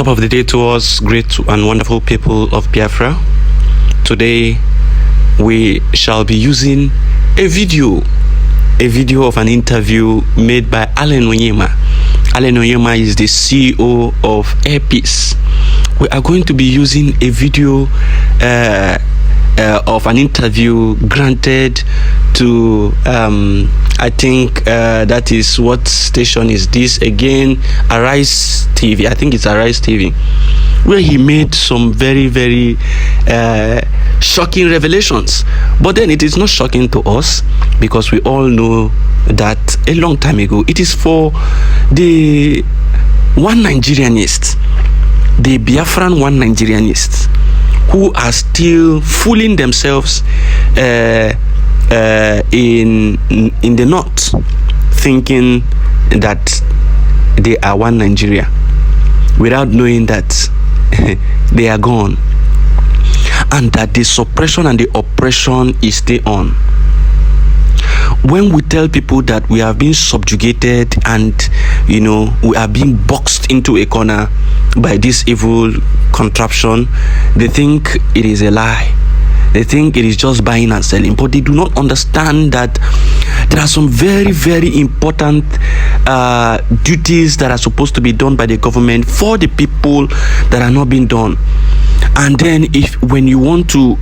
Top of the day to us, great and wonderful people of Biafra. Today we shall be using a video of an interview made by Allen Onyema. Allen Onyema is the CEO of Airpeace. We are going to be using a video of an interview granted to I think that is, what station is this again? Arise TV. I think it's Arise TV, where he made some very, very shocking revelations. But then it is not shocking to us because we all know that a long time ago, it is for the one Nigerianists, the Biafran one Nigerianists, who are still fooling themselves in the north, thinking that they are one Nigeria, without knowing that they are gone, and that the suppression and the oppression is still on. When we tell people that we have been subjugated and we are being boxed into a corner by this evil contraption, they think it is a lie. They think it is just buying and selling, but they do not understand that there are some very, very important duties that are supposed to be done by the government for the people that are not being done. And then when you want to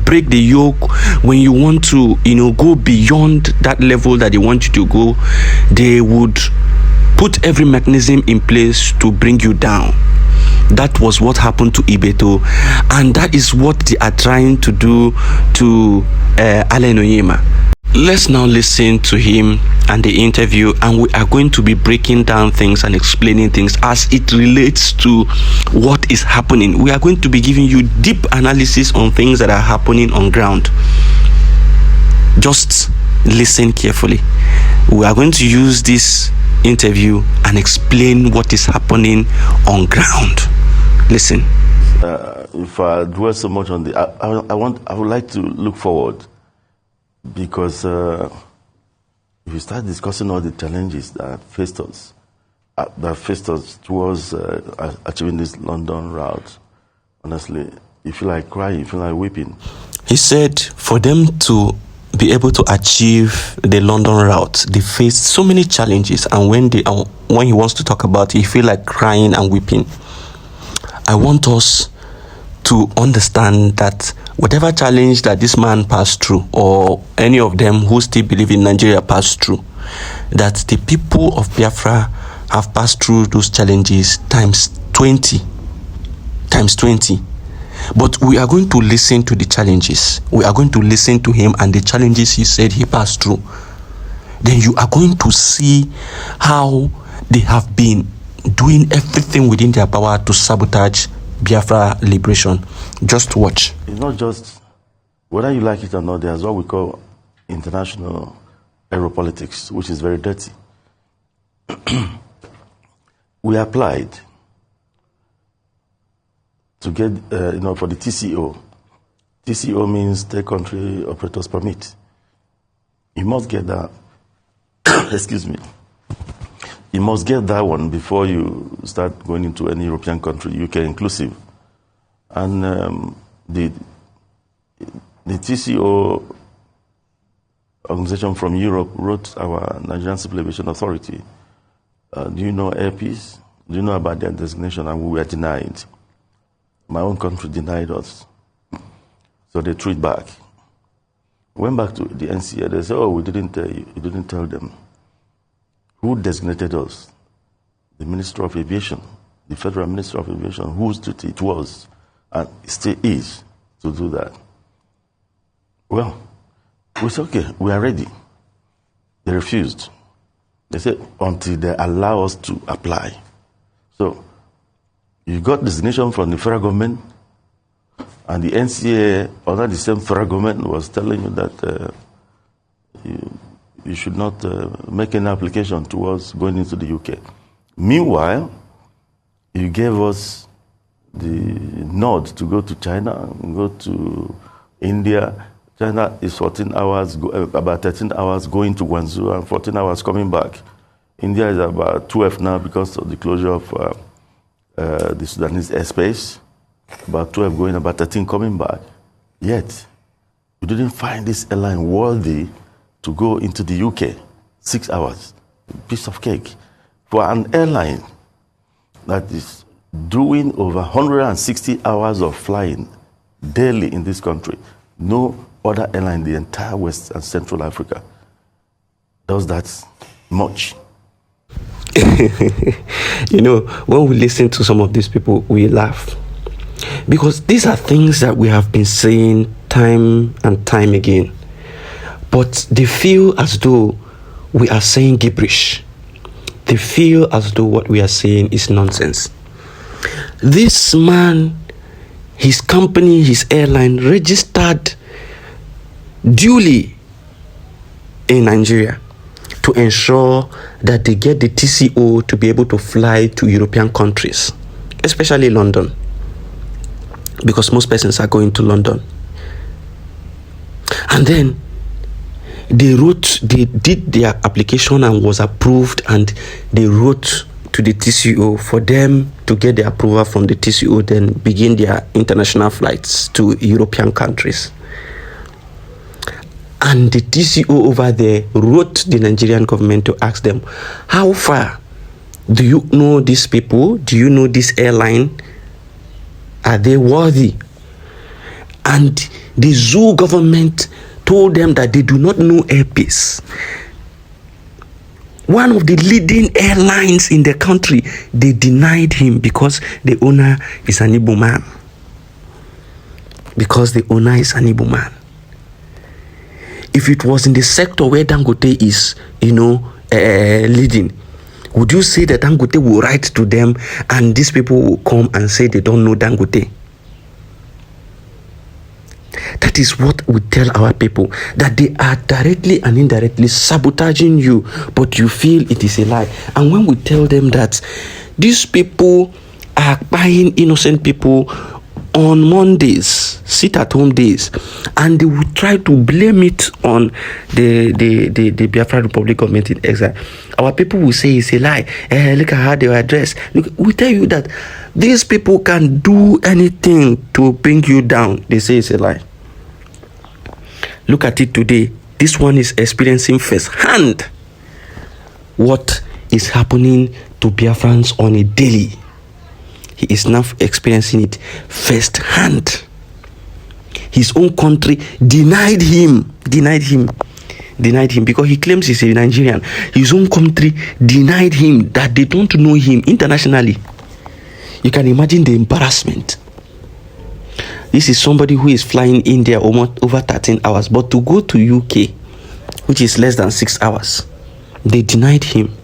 break the yoke, when you want to go beyond that level that they want you to go, they would put every mechanism in place to bring you down. That was what happened to Ibeto, and that is what they are trying to do to Allen Onyema. Let's now listen to him and the interview, and we are going to be breaking down things and explaining things as it relates to what is happening. We are going to be giving you deep analysis on things that are happening on ground. Just listen carefully. We are going to use this interview and explain what is happening on ground. Listen. If I dwell so much on the, I would like to look forward, because if you start discussing all the challenges that faced us towards achieving this London route, honestly, you feel like crying, you feel like weeping. He said for them to be able to achieve the London route, they faced so many challenges, and when he wants to talk about it, he feel like crying and weeping. I want us to understand that whatever challenge that this man passed through, or any of them who still believe in Nigeria passed through, that the people of Biafra have passed through those challenges times 20. But we are going to listen to the challenges. We are going to listen to him and the challenges he said he passed through. Then you are going to see how they have been doing everything within their power to sabotage Biafra liberation. Just watch. It's not just, whether you like it or not, there's what we call international aeropolitics, which is very dirty. We applied to get, for the TCO. TCO means Third Country Operators Permit. You must get that. Excuse me. You must get that one before you start going into any European country, UK inclusive. And the TCO organization from Europe wrote our Nigerian Civil Aviation Authority. Do you know Airpeace? Do you know about their designation? And we were denied. My own country denied us. So they threw it back. Went back to the NCA. They said, oh, we didn't tell you. You didn't tell them. Who designated us? The Minister of Aviation, the Federal Minister of Aviation, whose duty it was, and still is, to do that. Well, we said, okay, we are ready. They refused. They said, until they allow us to apply. So, you got designation from the federal government, and the NCA, under the same federal government, was telling you that you should not make any application towards going into the UK. Meanwhile, you gave us the nod to go to China, go to India. China is 14 hours, about 13 hours going to Guangzhou and 14 hours coming back. India is about 12 now because of the closure of the Sudanese airspace, about 12 going, about 13 coming back. Yet, we didn't find this airline worthy to go into the UK, 6 hours, piece of cake. For an airline that is doing over 160 hours of flying daily in this country, no other airline in the entire West and Central Africa does that much. You know, when we listen to some of these people, we laugh. Because these are things that we have been saying time and time again. But they feel as though we are saying gibberish. They feel as though what we are saying is nonsense. This man, his company, his airline registered duly in Nigeria to ensure that they get the TCO to be able to fly to European countries, especially London, because most persons are going to London. And then they did their application and was approved, and they wrote to the TCO for them to get the approval from the TCO, then begin their international flights to European countries. And the TCO over there wrote the Nigerian government to ask them, how far do you know these people? Do you know this airline? Are they worthy? And the zoo government told them that they do not know Air Peace. One of the leading airlines in the country, they denied him because the owner is an Igbo man. Because the owner is an Igbo man. If it was in the sector where Dangote is, leading, would you say that Dangote will write to them and these people will come and say they don't know Dangote? That is what we tell our people, that they are directly and indirectly sabotaging you, but you feel it is a lie. And when we tell them that these people are buying innocent people on Mondays, sit-at-home days, and they will try to blame it on the Biafra Republic government in exile, our people will say it's a lie. Look at how they were dressed. Look, we tell you that these people can do anything to bring you down. They say it's a lie. Look at it today. This one is experiencing firsthand what is happening to Biafrans on a daily. He is now experiencing it firsthand. His own country denied him because he claims he's a Nigerian. His own country denied him, that they don't know him internationally. You can imagine the embarrassment. This is somebody who is flying India almost over 13 hours, but to go to UK, which is less than 6 hours, they denied him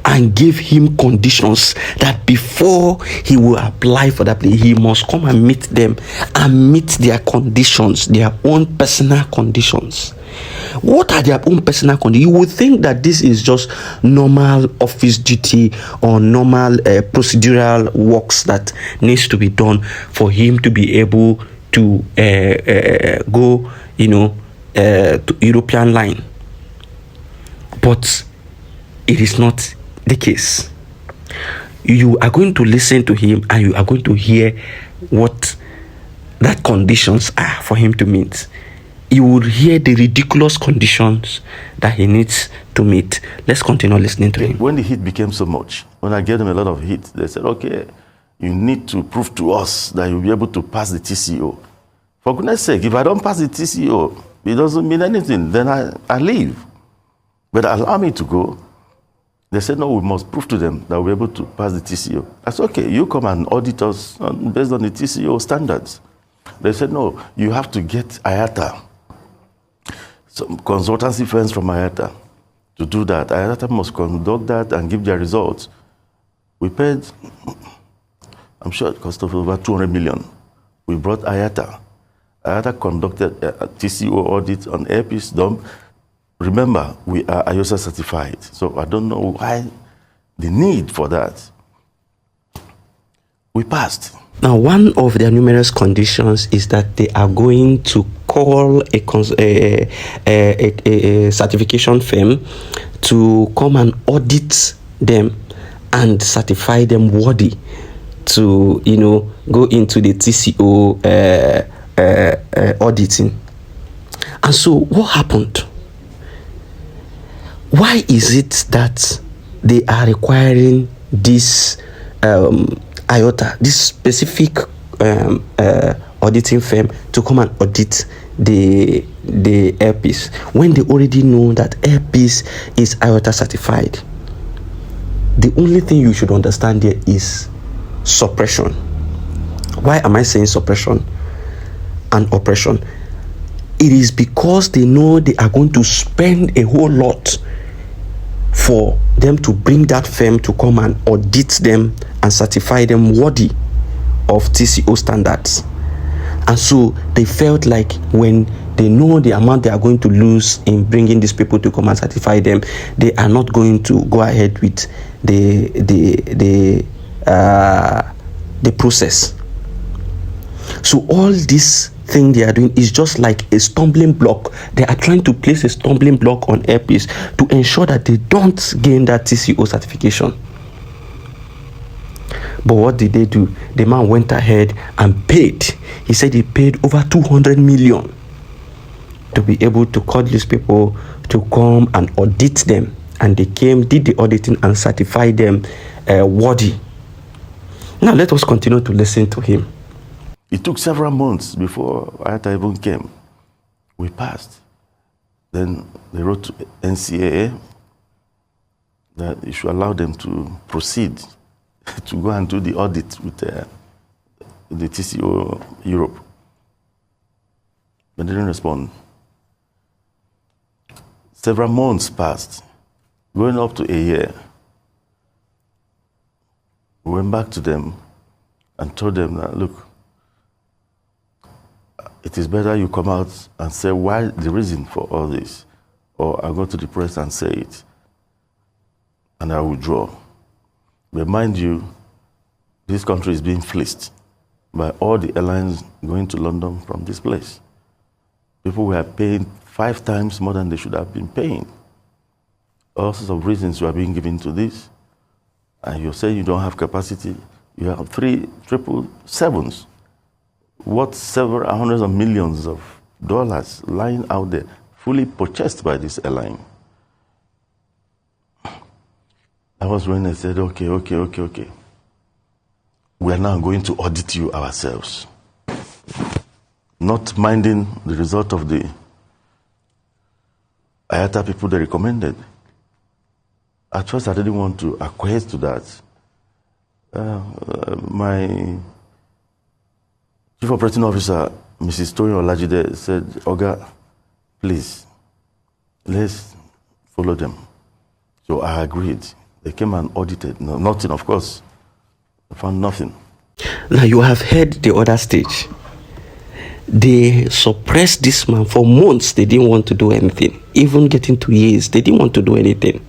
and gave him conditions that before he will apply for that place, he must come and meet them and meet their conditions, their own personal conditions. What are their own personal conditions? You would think that this is just normal office duty or normal procedural works that needs to be done for him to be able to go, to European line. But it is not the case. You are going to listen to him and you are going to hear what that conditions are for him to meet. You will hear the ridiculous conditions that he needs to meet. Let's continue listening to him. When the heat became so much, when I gave them a lot of heat, they said, okay, you need to prove to us that you'll be able to pass the TCO. For goodness sake, if I don't pass the TCO, it doesn't mean anything, then I leave. But allow me to go. They said, no, we must prove to them that we're able to pass the TCO. I said, okay, you come and audit us based on the TCO standards. They said, no, you have to get IATA, some consultancy firms from IATA to do that. IATA must conduct that and give their results. We paid, I'm sure it cost over 200 million. We brought IATA. IATA conducted a TCO audit on Air Peace dump. Remember, we are IOSA certified, so I don't know why the need for that. We passed. Now, one of their numerous conditions is that they are going to call a certification firm to come and audit them and certify them worthy to, go into the TCO auditing. And so what happened? Why is it that they are requiring this IOTA, this specific auditing firm, to come and audit the airpiece, when they already know that airpiece is IOTA certified? The only thing you should understand here is suppression. Why am I saying suppression and oppression? It is because they know they are going to spend a whole lot for them to bring that firm to come and audit them and certify them worthy of TCO standards. And so they felt like when they know the amount they are going to lose in bringing these people to come and certify them, they are not going to go ahead with the process. So all this thing they are doing is just like a stumbling block. They are trying to place a stumbling block on airpiece to ensure that they don't gain that TCO certification. But what did they do? The man went ahead and paid. He said he paid over 200 million to be able to call these people to come and audit them. And they came, did the auditing, and certified them worthy. Now let us continue to listen to him. It took several months before IATA even came. We passed. Then they wrote to NCAA that it should allow them to proceed to go and do the audit with the TCO Europe. But they didn't respond. Several months passed, going up to a year. We went back to them and told them that, look, it is better you come out and say why the reason for all this, or I'll go to the press and say it, and I withdraw. But mind you, this country is being fleeced by all the airlines going to London from this place. People were paying 5 times more than they should have been paying. All sorts of reasons were being given to this. And you're saying you don't have capacity. You have 3 777s, worth several hundreds of millions of dollars lying out there, fully purchased by this airline. That was when they said, okay. We are now going to audit you ourselves. Not minding the result of the IATA people they recommended. At first I didn't want to acquiesce to that. My Chief Operating Officer, Mrs. Toyin Olajide, said, Oga, please, let's follow them. So I agreed. They came and audited. No, nothing, of course. I found nothing. Now you have heard the other stage. They suppressed this man for months. They didn't want to do anything. Even getting to years, they didn't want to do anything.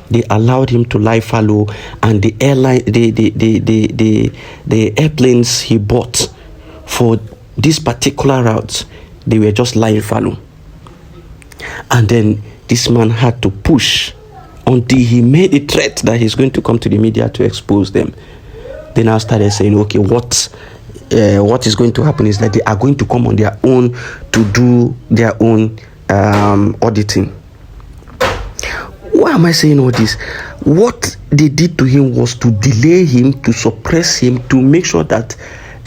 They allowed him to lie fallow, and the airline, the airplanes he bought for this particular route, they were just lying fallow. And then this man had to push until he made a threat that he's going to come to the media to expose them. They now started saying, okay, what is going to happen is that they are going to come on their own to do their own auditing. Why am I saying all this? What they did to him was to delay him, to suppress him, to make sure that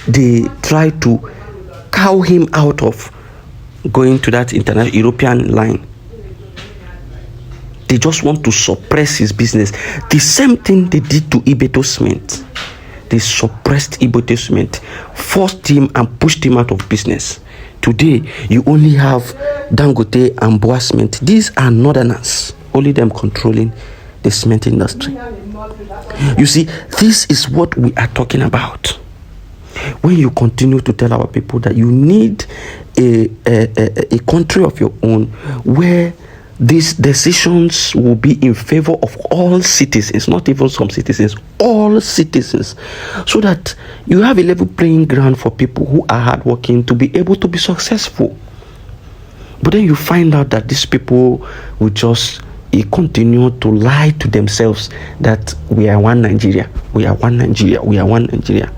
they try to cow him out of going to that international European line. They just want to suppress his business. The same thing they did to Ibeto Cement. They suppressed Ibeto Cement, forced him and pushed him out of business. Today, you only have Dangote and Boa Cement. These are northerners, only them controlling the cement industry. You see, this is what we are talking about. When you continue to tell our people that you need a country of your own where these decisions will be in favor of all citizens, not even some citizens, all citizens, so that you have a level playing ground for people who are hardworking to be able to be successful. But then you find out that these people will just continue to lie to themselves that we are one Nigeria, we are one Nigeria, we are one Nigeria.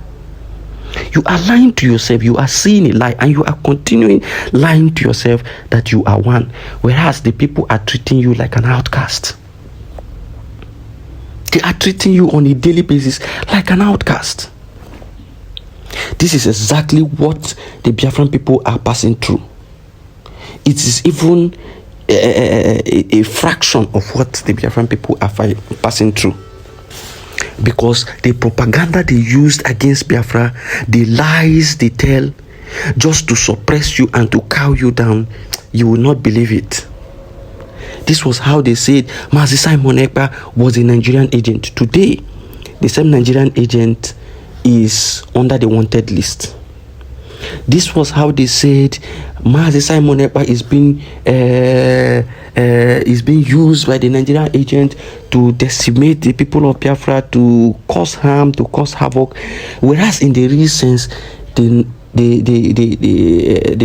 You are lying to yourself. You are seeing a lie, and you are continuing lying to yourself that you are one, whereas the people are treating you like an outcast. They are treating you on a daily basis like an outcast. This is exactly what the Biafran people are passing through. It is even a fraction of what the Biafran people are passing through. Because the propaganda they used against Biafra, the lies they tell just to suppress you and to cow you down, you will not believe it. This was how they said Mazi Simon Ekpa was a Nigerian agent. Today, the same Nigerian agent is under the wanted list. This was how they said Mazi Simon Ekpa is being used by the Nigerian agent to decimate the people of Biafra, to cause harm, to cause havoc. Whereas in the real sense, the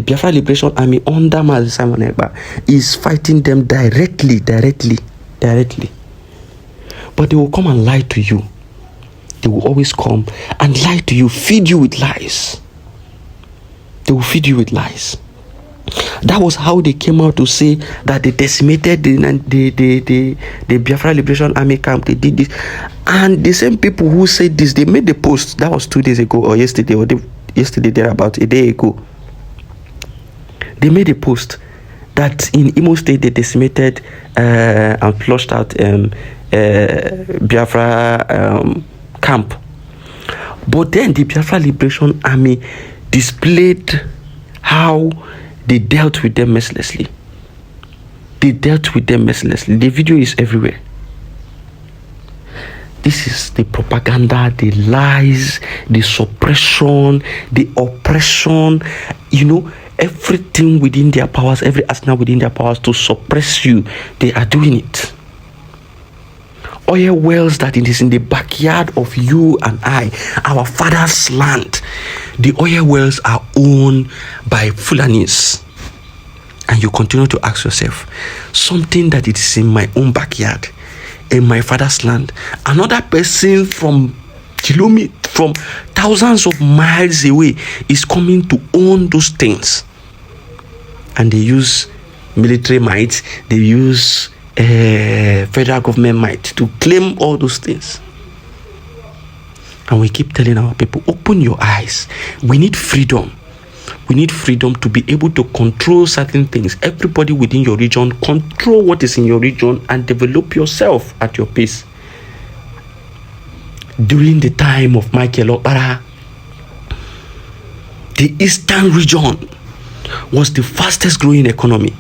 Biafra Liberation Army under Mazi Simon Ekpa is fighting them directly. But they will come and lie to you. They will always come and lie to you, feed you with lies. They will feed you with lies. That was how they came out to say that they decimated the Biafra Liberation Army camp. They did this. And the same people who said this, they made the post. That was 2 days ago or yesterday, there about a day ago. They made a post that in Imo State they decimated and flushed out Biafra camp. But then the Biafra Liberation Army displayed how they dealt with them mercilessly. The video is everywhere. This is the propaganda, the lies, the suppression, the oppression, everything within their powers, every arsenal within their powers to suppress you. They are doing it. Oil wells that it is in the backyard of you and I, our father's land. The oil wells are owned by Fulanis. And you continue to ask yourself, something that it is in my own backyard, in my father's land, another person from thousands of miles away is coming to own those things. And they use military might, they use federal government might to claim all those things. And we keep telling our people, open your eyes. We need freedom. We need freedom to be able to control certain things. Everybody within your region, control what is in your region and develop yourself at your pace. During the time of Michael Okpara, the eastern region was the fastest growing economy.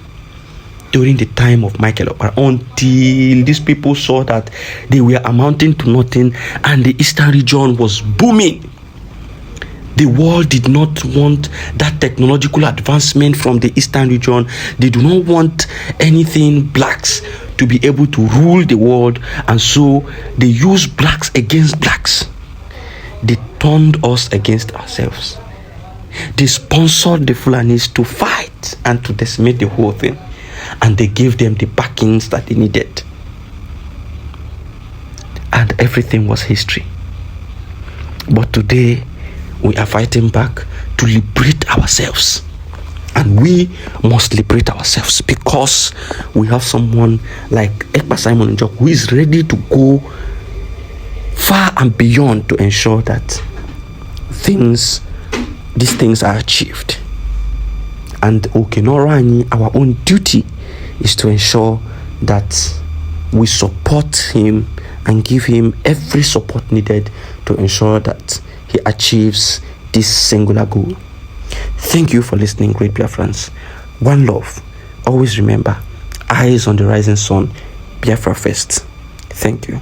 During the time of Michael Okpara, until these people saw that they were amounting to nothing and the eastern region was booming. The world did not want that technological advancement from the eastern region. They do not want anything blacks to be able to rule the world, and so they use blacks against blacks. They turned us against ourselves. They sponsored the Fulanis to fight and to decimate the whole thing, and they gave them the backings that they needed. And everything was history. But today, we are fighting back to liberate ourselves. And we must liberate ourselves because we have someone like Ekpa Simon Njok who is ready to go far and beyond to ensure that these things are achieved. And Okenorani, our own duty is to ensure that we support him and give him every support needed to ensure that he achieves this singular goal. Thank you for listening, great Biafrans. One love. Always remember, eyes on the rising sun. Biafra first. Thank you.